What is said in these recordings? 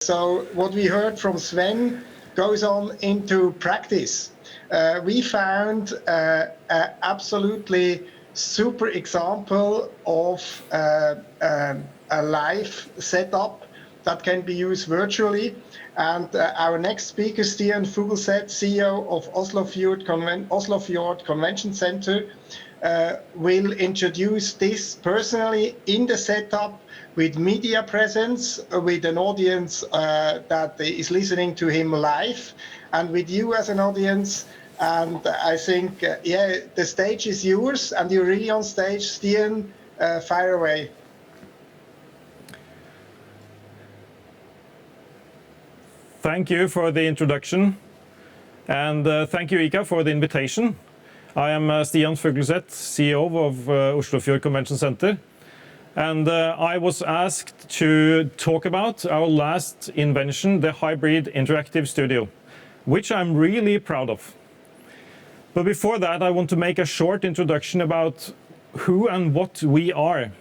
So what we heard from Sven goes on into practice. We found an absolutely super example of a live setup that can be used virtually. And our next speaker, Stian Fugelset, CEO of Oslofjord Convention Center, will introduce this personally in the setup with media presence, with an audience that is listening to him live, and with you as an audience. And I think, the stage is yours, and you're really on stage. Stian, fire away. Thank you for the introduction, and thank you, ICCA, for the invitation. I am Stian Fugelset, CEO of Oslofjord Convention Center, and I was asked to talk about our last invention, the hybrid interactive studio, which I'm really proud of. But before that, I want to make a short introduction about who and what we are,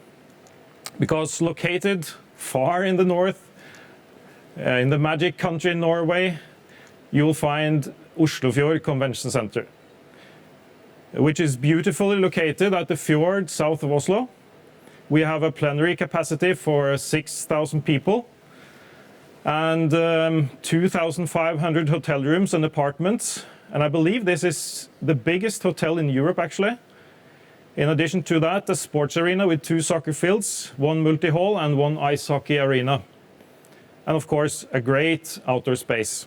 because located far in the north, in the magic country Norway, you will find Oslofjord Convention Center, which is beautifully located at the fjord south of Oslo. We have a plenary capacity for 6,000 people and 2,500 hotel rooms and apartments. And I believe this is the biggest hotel in Europe, actually. In addition to that, a sports arena with 2 soccer fields, 1 multi-hall and 1 ice hockey arena. And of course, a great outdoor space.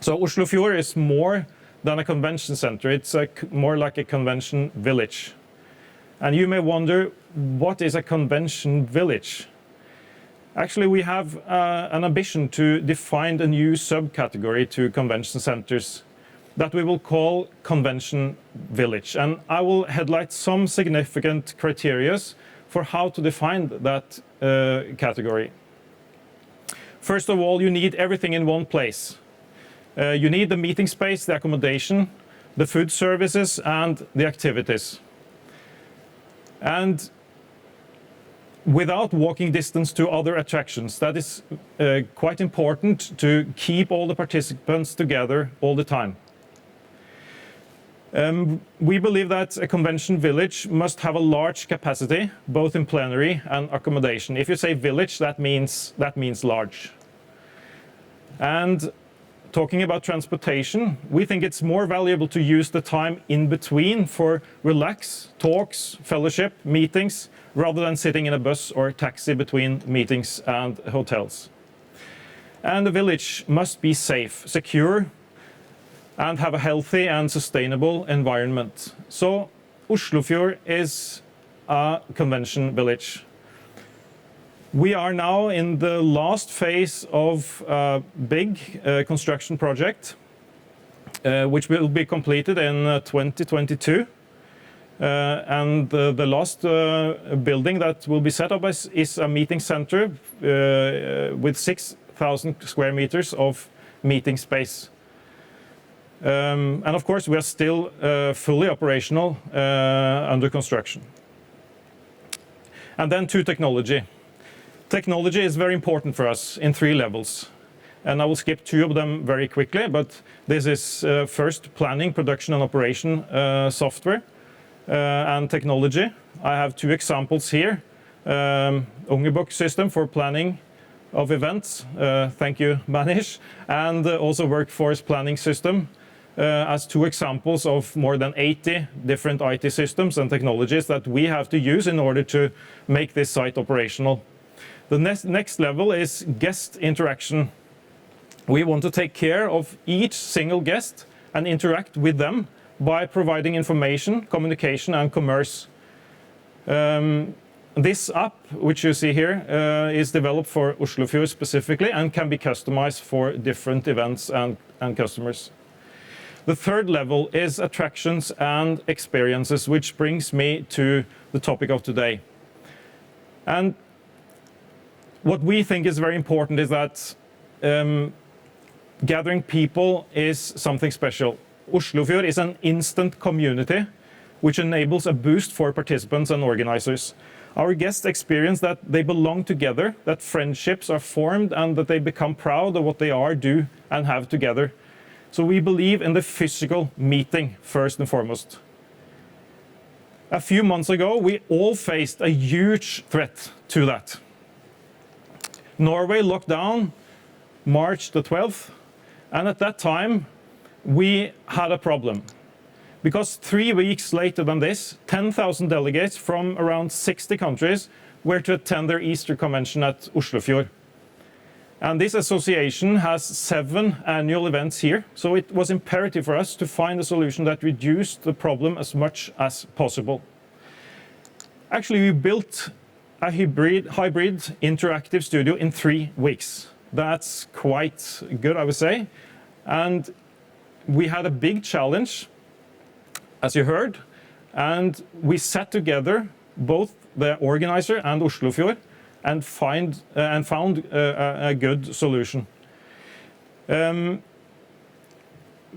So Oslofjord is more than a convention center. It's more like a convention village. And you may wonder, what is a convention village? Actually, we have an ambition to define a new subcategory to convention centers that we will call convention village. And I will highlight some significant criteria for how to define that category. First of all, you need everything in one place. You need the meeting space, the accommodation, the food services, and the activities. And without walking distance to other attractions, that is quite important to keep all the participants together all the time. We believe that a convention village must have a large capacity, both in plenary and accommodation. If you say village, that means large. And talking about transportation, we think it's more valuable to use the time in between for relax, talks, fellowship, meetings, rather than sitting in a bus or taxi between meetings and hotels. And the village must be safe, secure, and have a healthy and sustainable environment. So Oslofjord is a convention village. We are now in the last phase of a big construction project, which will be completed in 2022. And the last building that will be set up is a meeting center with 6,000 square meters of meeting space. And of course, we are still fully operational under construction. And then to technology. Technology is very important for us in 3 levels. And I will skip 2 of them very quickly, but this is first planning, production and operation software and technology. I have 2 examples here. Ungebok system for planning of events, thank you Manish, and also workforce planning system as 2 examples of more than 80 different IT systems and technologies that we have to use in order to make this site operational. The next level is guest interaction. We want to take care of each single guest and interact with them by providing information, communication and commerce. This app, which you see here, is developed for Oslofjord specifically and can be customized for different events and customers. The third level is attractions and experiences, which brings me to the topic of today. And what we think is very important is that gathering people is something special. Oslofjord is an instant community which enables a boost for participants and organizers. Our guests experience that they belong together, that friendships are formed, and that they become proud of what they are, do, and have together. So we believe in the physical meeting first and foremost. A few months ago, we all faced a huge threat to that. Norway locked down March the 12th, and at that time, we had a problem. Because 3 weeks later than this, 10,000 delegates from around 60 countries were to attend their Easter convention at Oslofjord. And this association has 7 annual events here, so it was imperative for us to find a solution that reduced the problem as much as possible. Actually, we built a hybrid interactive studio in 3 weeks. That's quite good, I would say. And we had a big challenge, as you heard, and we sat together, both the organizer and Oslofjord, and found a good solution.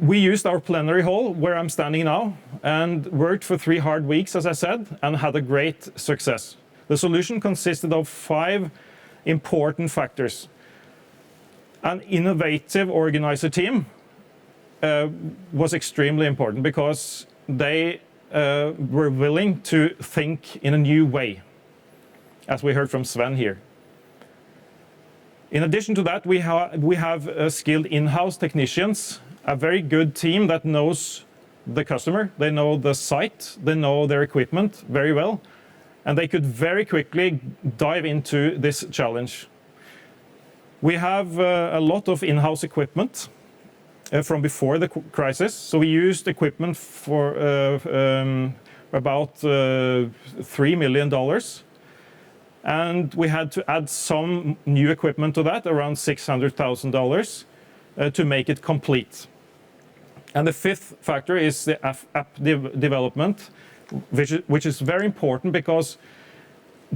We used our plenary hall, where I'm standing now, and worked for 3 hard weeks, as I said, and had a great success. The solution consisted of 5 important factors. An innovative organizer team was extremely important because they were willing to think in a new way, as we heard from Sven here. In addition to that, we have skilled in-house technicians, a very good team that knows the customer, they know the site, they know their equipment very well, and they could very quickly dive into this challenge. We have a lot of in-house equipment from before the crisis, so we used equipment for about $3 million. And we had to add some new equipment to that, around $600,000, to make it complete. And the 5th factor is the app development, which is very important because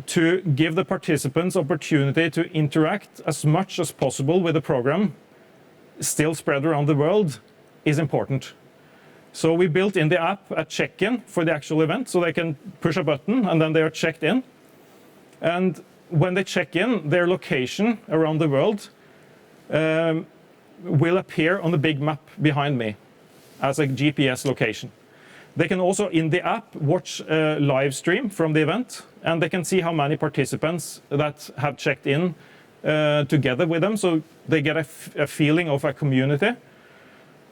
to give the participants opportunity to interact as much as possible with the program, still spread around the world, is important. So we built in the app a check-in for the actual event, so they can push a button and then they are checked in. And when they check in, their location around the world will appear on the big map behind me as a GPS location. They can also, in the app, watch a live stream from the event, and they can see how many participants that have checked in together with them, so they get a feeling of a community.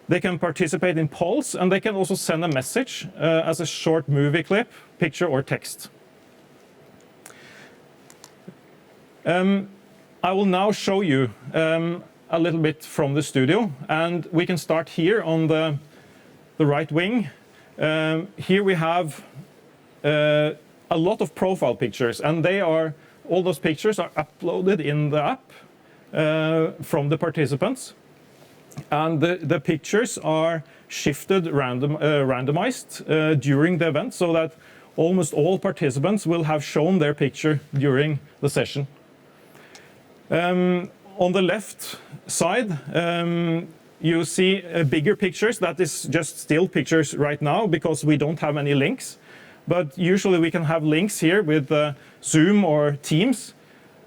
They can participate in polls, and they can also send a message as a short movie clip, picture or text. I will now show you a little bit from the studio, and we can start here on the right wing. Here we have a lot of profile pictures, and all those pictures are uploaded in the app from the participants. And the pictures are shifted randomized during the event, so that almost all participants will have shown their picture during the session. On the left side, you see bigger pictures. That is just still pictures right now because we don't have any links. But usually we can have links here with Zoom or Teams,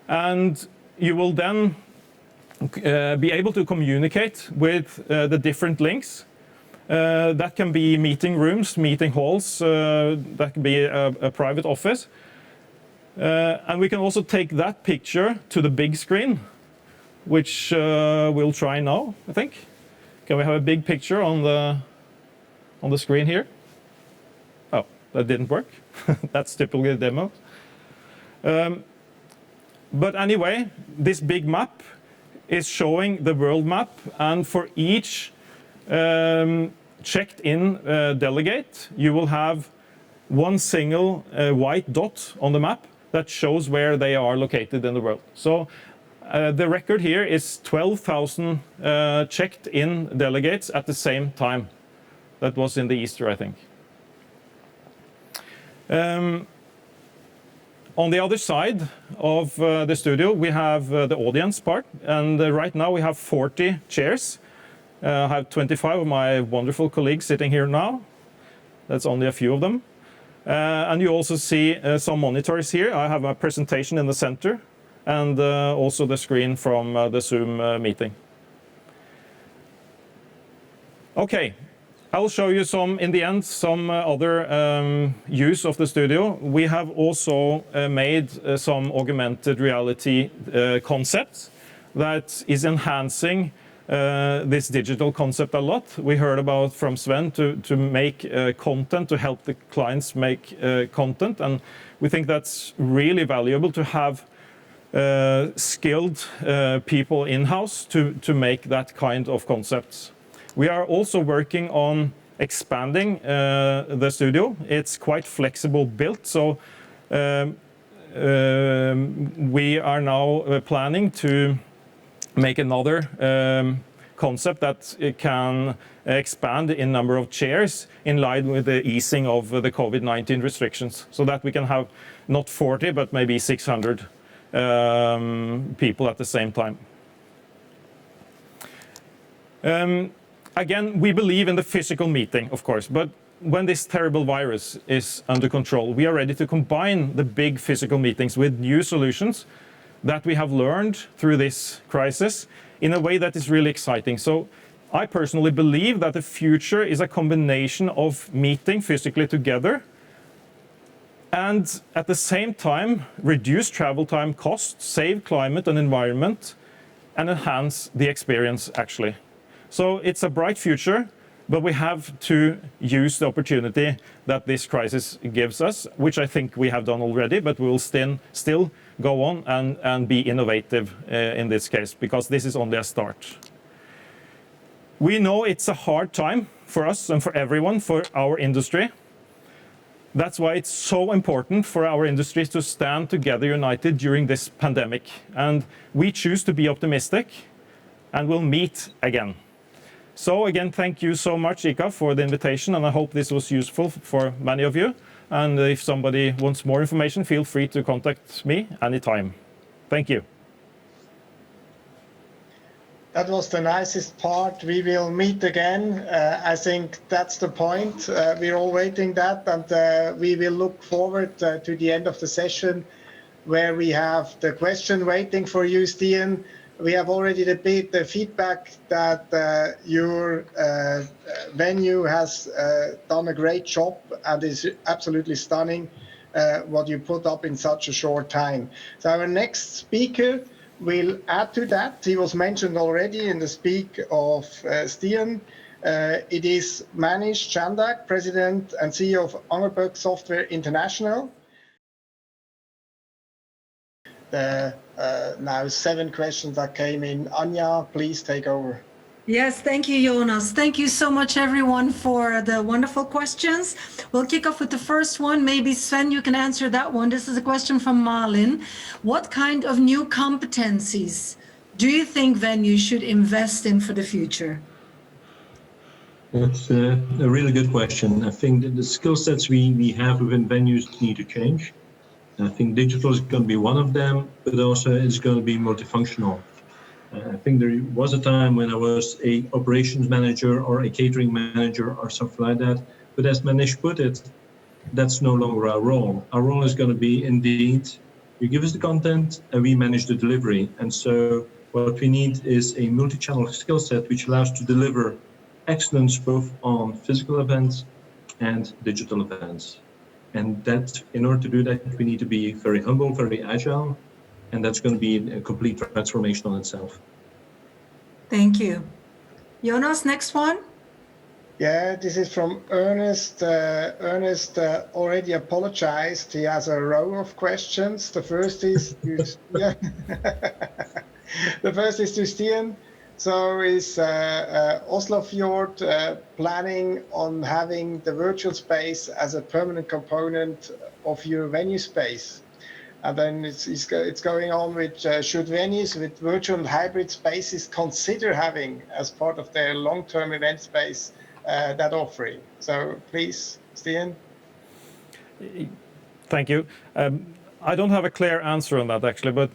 and you will then be able to communicate with the different links. That can be meeting rooms, meeting halls, that can be a private office. And we can also take that picture to the big screen, which we'll try now, I think. Can we have a big picture on the screen here? Oh, that didn't work. That's typically a demo. But anyway, this big map is showing the world map, and for each checked in delegate, you will have one single white dot on the map that shows where they are located in the world. So the record here is 12,000 checked in delegates at the same time. That was in the Easter, I think. On the other side of the studio, we have the audience part, and right now we have 40 chairs. I have 25 of my wonderful colleagues sitting here now. That's only a few of them. And you also see some monitors here. I have a presentation in the center and also the screen from the Zoom meeting. Okay, I will show you some, in the end, some other use of the studio. We have also made some augmented reality concepts that is enhancing this digital concept a lot. We heard about from Sven to make content, to help the clients make content, and we think that's really valuable to have skilled people in-house to make that kind of concepts. We are also working on expanding the studio. It's quite flexible built, so we are now planning to make another concept that can expand in number of chairs in line with the easing of the COVID-19 restrictions, so that we can have not 40 but maybe 600 people at the same time. Again, we believe in the physical meeting, of course, but when this terrible virus is under control, we are ready to combine the big physical meetings with new solutions that we have learned through this crisis in a way that is really exciting. So I personally believe that the future is a combination of meeting physically together and at the same time reduce travel time costs, save climate and environment, and enhance the experience actually. So it's a bright future, but we have to use the opportunity that this crisis gives us, which I think we have done already, but we will still go on and be innovative in this case, because this is only a start. We know it's a hard time for us and for everyone, for our industry. That's why it's so important for our industry to stand together united during this pandemic. And we choose to be optimistic, and we'll meet again. So again, thank you so much, ICCA, for the invitation, and I hope this was useful for many of you. And if somebody wants more information, feel free to contact me anytime. Thank you. That was the nicest part. We will meet again. I think that's the point. We're all waiting that, and we will look forward to the end of the session where we have the question waiting for you, Stian. We have already the feedback that your venue has done a great job and is absolutely stunning what you put up in such a short time. So our next speaker will add to that. He was mentioned already in the speak of Stian. It is Manish Chandak, President and CEO of Angerböck Software International. Now 7 questions that came in. Anja, please take over. Yes, thank you, Jonas. Thank you so much, everyone, for the wonderful questions. We'll kick off with the first one. Maybe, Sven, you can answer that one. This is a question from Malin. What kind of new competencies do you think venues should invest in for the future? That's a really good question. I think that the skill sets we have within venues need to change. I think digital is going to be one of them, but also it's going to be multifunctional. I think there was a time when I was an operations manager or a catering manager or something like that. But as Manish put it, that's no longer our role. Our role is going to be, indeed, you give us the content and we manage the delivery. And so what we need is a multi-channel skill set which allows to deliver excellence both on physical events and digital events. And that, in order to do that, we need to be very humble, very agile, and that's going to be a complete transformation on itself. Thank you. Jonas, next one. Yeah, this is from Ernest. Ernest already apologized. He has a row of questions. The first is to, the first is to Stian. So is Oslofjord planning on having the virtual space as a permanent component of your venue space? And then it's going on with should venues with virtual and hybrid spaces consider having as part of their long-term event space that offering? So please, Stian. Thank you. I don't have a clear answer on that actually,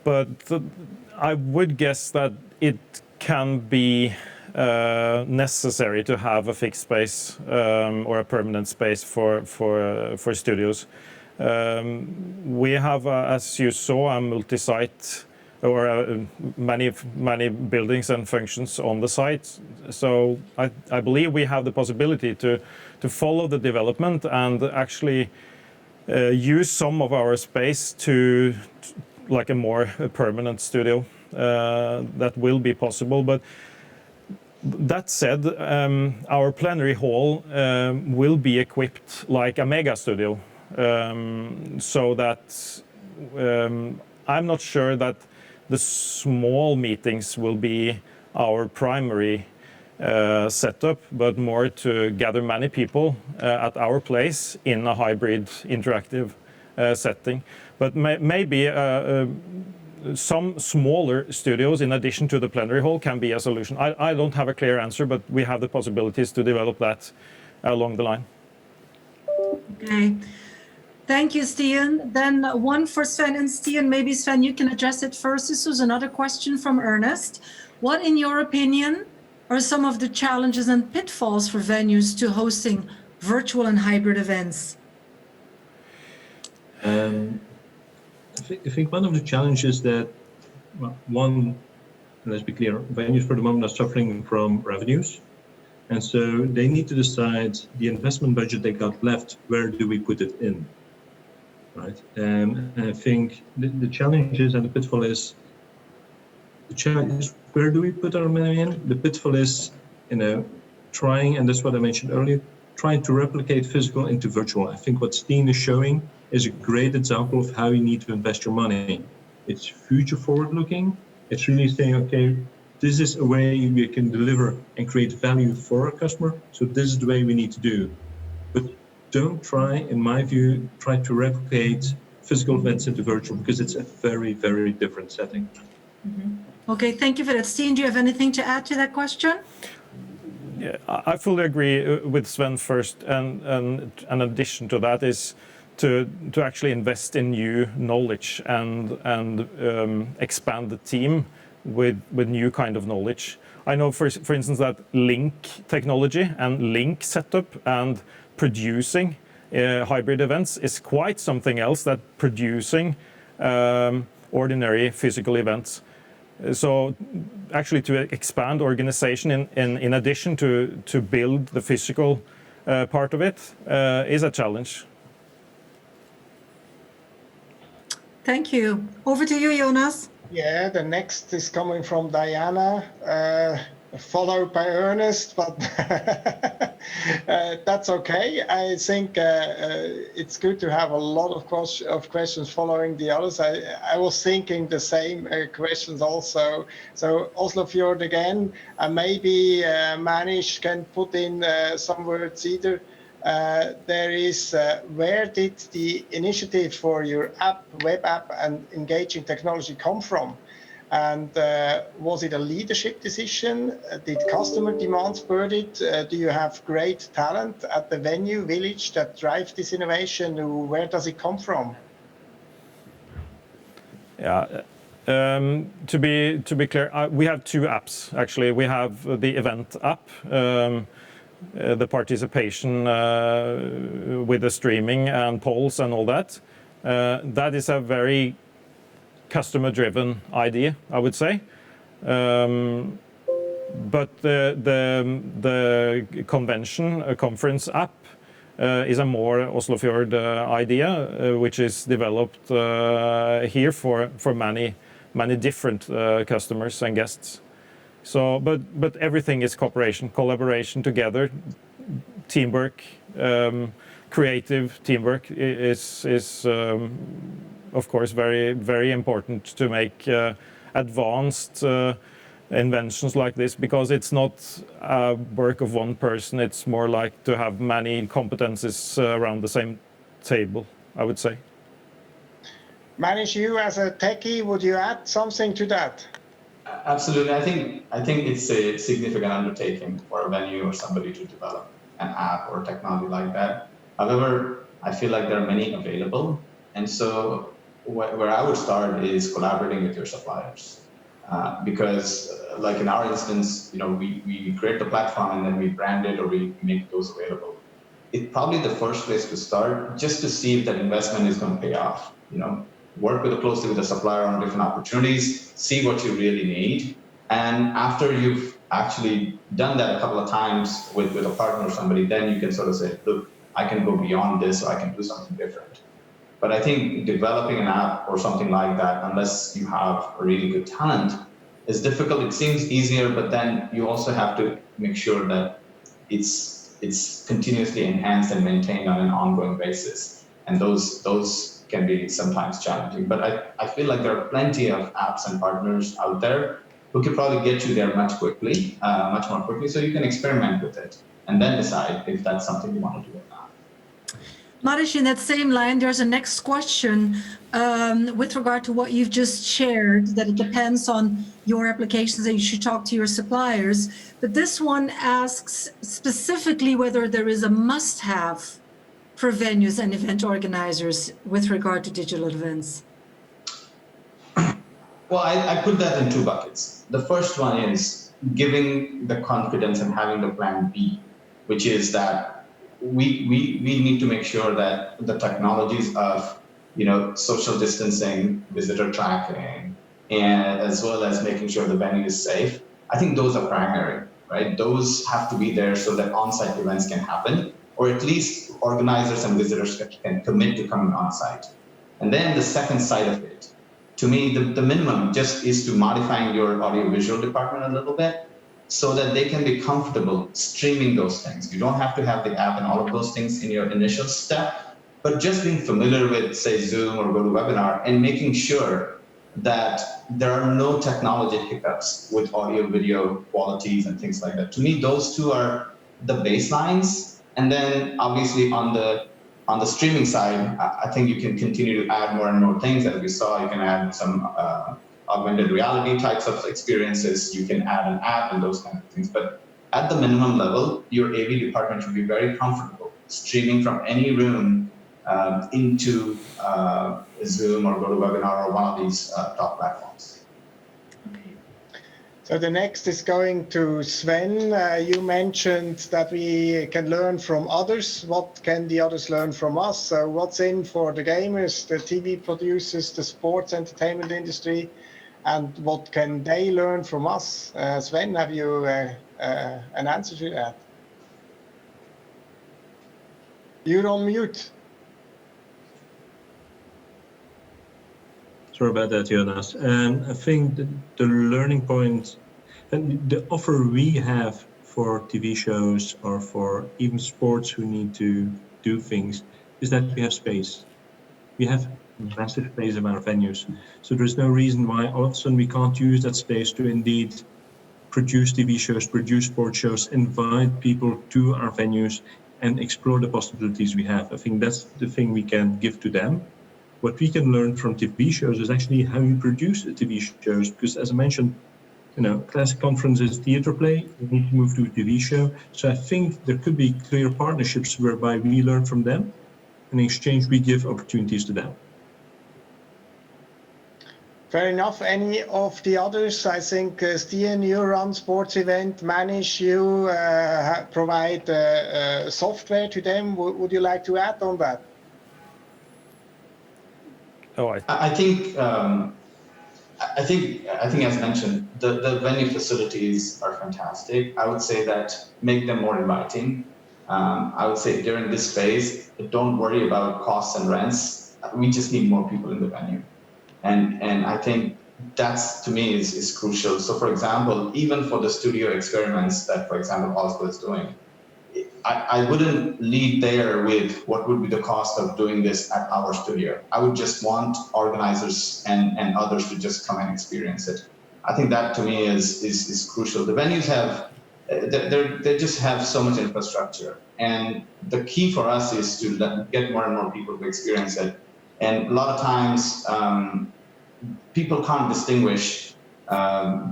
but I would guess that it can be necessary to have a fixed space or a permanent space for studios. We have, as you saw, a multi-site or many buildings and functions on the site. So I believe we have the possibility to follow the development and actually use some of our space to like a more permanent studio. That will be possible. But that said, our plenary hall will be equipped like a mega studio, so that I'm not sure that the small meetings will be our primary setup, but more to gather many people at our place in a hybrid interactive setting. But maybe some smaller studios in addition to the plenary hall can be a solution. I don't have a clear answer, but we have the possibilities to develop that along the line. Okay. Thank you, Stian. Then one for Sven and Stian. Maybe Sven, you can address it first. This was another question from Ernest. What, in your opinion, are some of the challenges and pitfalls for venues to hosting virtual and hybrid events? I think one of the challenges that, well, one, let's be clear, venues for the moment are suffering from revenues. And so they need to decide the investment budget they got left, where do we put it in, right? And I think the challenge is, and the pitfall is, the challenge is, where do we put our money in? The pitfall is, trying, and that's what I mentioned earlier, trying to replicate physical into virtual. I think what Steen is showing is a great example of how you need to invest your money. It's future forward looking. It's really saying, okay, this is a way we can deliver and create value for our customer. So this is the way we need to do. But don't try, in my view, try to replicate physical events into virtual, because it's a very, very different setting. Mm-hmm. Okay, thank you for that. Steen, do you have anything to add to that question? Yeah, I fully agree with Sven first, and an addition to that is to actually invest in new knowledge and expand the team with new kind of knowledge. I know, for instance, that link technology and link setup and producing hybrid events is quite something else than producing ordinary physical events. So actually to expand organization in addition to build the physical part of it is a challenge. Thank you. Over to you, Jonas. Yeah, the next is coming from Diana, followed by Ernest, but that's okay. I think it's good to have a lot of questions following the others. I was thinking the same questions also. So Oslofjord again, maybe Manish can put in some words either. There is, where did the initiative for your app, web app and engaging technology come from? And was it a leadership decision? Did customer demand spur it? Do you have great talent at the venue village that drive this innovation? Where does it come from? Yeah, to be clear, we have two apps actually. We have the event app, the participation with the streaming and polls and all that. That is a very customer-driven idea, I would say. But the conference app is a more Oslofjord idea, which is developed here for many different customers and guests. So, but everything is collaboration together, teamwork, creative teamwork is of course very important to make advanced inventions like this, because it's not a work of one person. It's more like to have many competences around the same table, I would say. Manish, you as a techie, would you add something to that? Absolutely. I think it's a significant undertaking for a venue or somebody to develop an app or technology like that. However, I feel like there are many available. And so where I would start is collaborating with your suppliers. because like in our instance, we create the platform and then we brand it or we make those available. It's probably the first place to start, just to see if that investment is going to pay off. Work closely with the supplier on different opportunities, see what you really need. And after you've actually done that a couple of times with a partner or somebody, then you can sort of say, look, I can go beyond this, or I can do something different. But I think developing an app or something like that, unless you have a really good talent, is difficult. It seems easier, but then you also have to make sure that it's continuously enhanced and maintained on an ongoing basis. And those can be sometimes challenging. But I feel like there are plenty of apps and partners out there who can probably get you there much more quickly, so you can experiment with it and then decide if that's something you want to do or not. Marish, in that same line, there's a next question with regard to what you've just shared, that it depends on your applications and you should talk to your suppliers. But this one asks specifically whether there is a must-have for venues and event organizers with regard to digital events. Well, I put that in two buckets. The first one is giving the confidence and having the plan B, which is that we need to make sure that the technologies of social distancing, visitor tracking, and as well as making sure the venue is safe, I think those are primary, right? Those have to be there so that on-site events can happen, or at least organizers and visitors can commit to coming on-site. And then the second side of it, to me, the minimum just is to modifying your audiovisual department a little bit so that they can be comfortable streaming those things. You don't have to have the app and all of those things in your initial step, but just being familiar with, say, Zoom or GoToWebinar and making sure that there are no technology hiccups with audio, video qualities and things like that. To me, those two are the baselines. And then obviously on the streaming side, I think you can continue to add more and more things. As we saw, you can add some augmented reality types of experiences. You can add an app and those kind of things. But at the minimum level, your AV department should be very comfortable streaming from any room into Zoom or GoToWebinar or one of these top platforms. So the next is going to Sven. You mentioned that we can learn from others. What can the others learn from us? So what's in for the gamers, the TV producers, the sports entertainment industry, and what can they learn from us? Sven, have you an answer to that? You're on mute. Sorry about that, Jonas. I think the learning point and the offer we have for TV shows or for even sports who need to do things is that we have space. We have massive space in our venues. So there's no reason why all of a sudden we can't use that space to indeed produce TV shows, produce sports shows, invite people to our venues and explore the possibilities we have. I think that's the thing we can give to them. What we can learn from TV shows is actually how you produce the TV shows, because as I mentioned, classic conference is theater play, we need to move to a TV show. So I think there could be clear partnerships whereby we learn from them, and in exchange we give opportunities to them. Fair enough. Any of the others? I think Stian, you run sports event, manage, you provide software to them. Would you like to add on that? I think as mentioned, the venue facilities are fantastic. I would say that make them more inviting. I would say during this phase, don't worry about costs and rents. We just need more people in the venue. And I think that's, to me, is crucial. So for example, even for the studio experiments that, for example, Oslofjord is doing, I wouldn't lead there with what would be the cost of doing this at our studio. I would just want organizers and others to just come and experience it. I think that to me is crucial. The venues have, they just have so much infrastructure. And the key for us is to get more and more people to experience it. And a lot of times people can't distinguish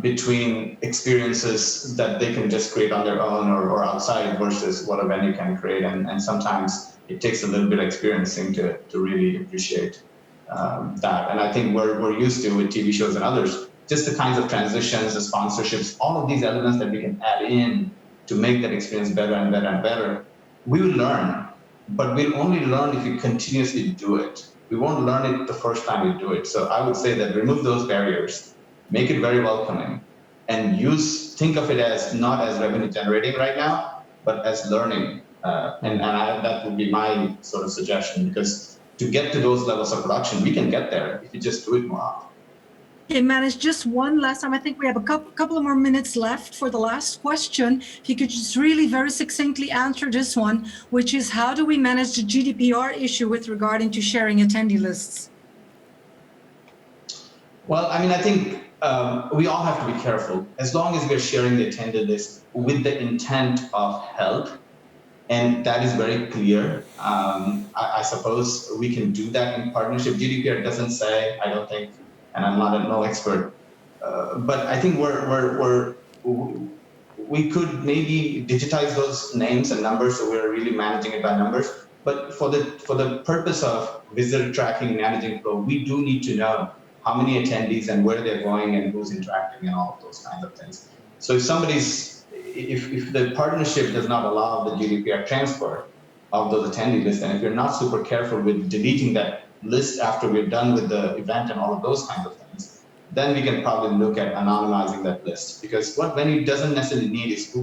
between experiences that they can just create on their own or outside versus what a venue can create. And sometimes it takes a little bit of experiencing to really appreciate that. And I think we're used to with TV shows and others, just the kinds of transitions, the sponsorships, all of these elements that we can add in to make that experience better and better and better, we will learn, but we'll only learn if we continuously do it. We won't learn it the first time we do it. So I would say that remove those barriers, make it very welcoming, and think of it as not as revenue generating right now, but as learning. That would be my sort of suggestion, because to get to those levels of production, we can get there if you just do it more often. Okay, Manish, just one last time. I think we have a couple of more minutes left for the last question. If you could just really very succinctly answer this one, which is how do we manage the GDPR issue with regarding to sharing attendee lists? Well, I mean, I think we all have to be careful. As long as we're sharing the attendee list with the intent of help, and that is very clear, I suppose we can do that in partnership. GDPR doesn't say, I don't think, and I'm not no expert, but I think we could maybe digitize those names and numbers, so we're really managing it by numbers. But for the purpose of visitor tracking, managing flow, we do need to know how many attendees and where they're going and who's interacting and all of those kinds of things. So if the partnership does not allow the GDPR transfer of those attendee lists, and if you're not super careful with deleting that list after we're done with the event and all of those kinds of things, then we can probably look at anonymizing that list. Because what Venue doesn't necessarily need is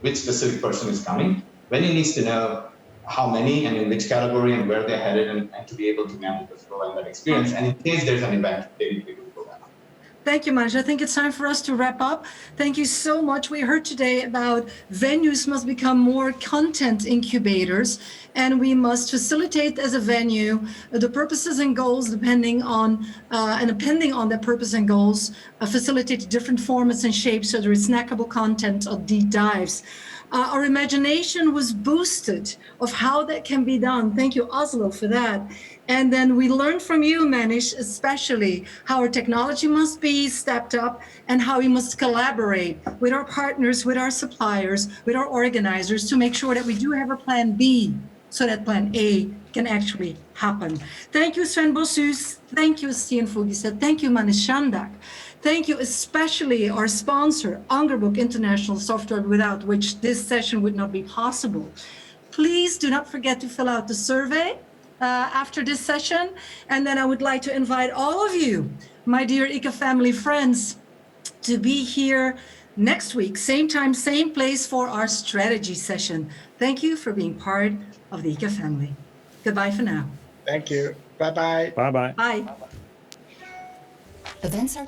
which specific person is coming. Venue needs to know how many and in which category and where they're headed, and to be able to manage the flow and that experience. And in case there's an event, they need to be able to go back. Thank you, Manish. I think it's time for us to wrap up. Thank you so much. We heard today about venues must become more content incubators, and we must facilitate as a venue the purposes and goals depending on the purpose and goals, facilitate different formats and shapes, whether it's snackable content or deep dives. Our imagination was boosted of how that can be done. Thank you, Oslo, for that. And then we learned from you, Manish, especially how our technology must be stepped up and how we must collaborate with our partners, with our suppliers, with our organizers to make sure that we do have a plan B so that plan A can actually happen. Thank you, Sven Bossus. Thank you, Stian Fugiseth. Thank you, Manish Shandak. Thank you especially our sponsor, Angerbook International Software, without which this session would not be possible. Please do not forget to fill out the survey after this session. And then I would like to invite all of you, my dear ICCA family friends, to be here next week, same time, same place for our strategy session. Thank you for being part of the ICCA family. Goodbye for now. Thank you. Bye-bye. Bye-bye. Bye. Events are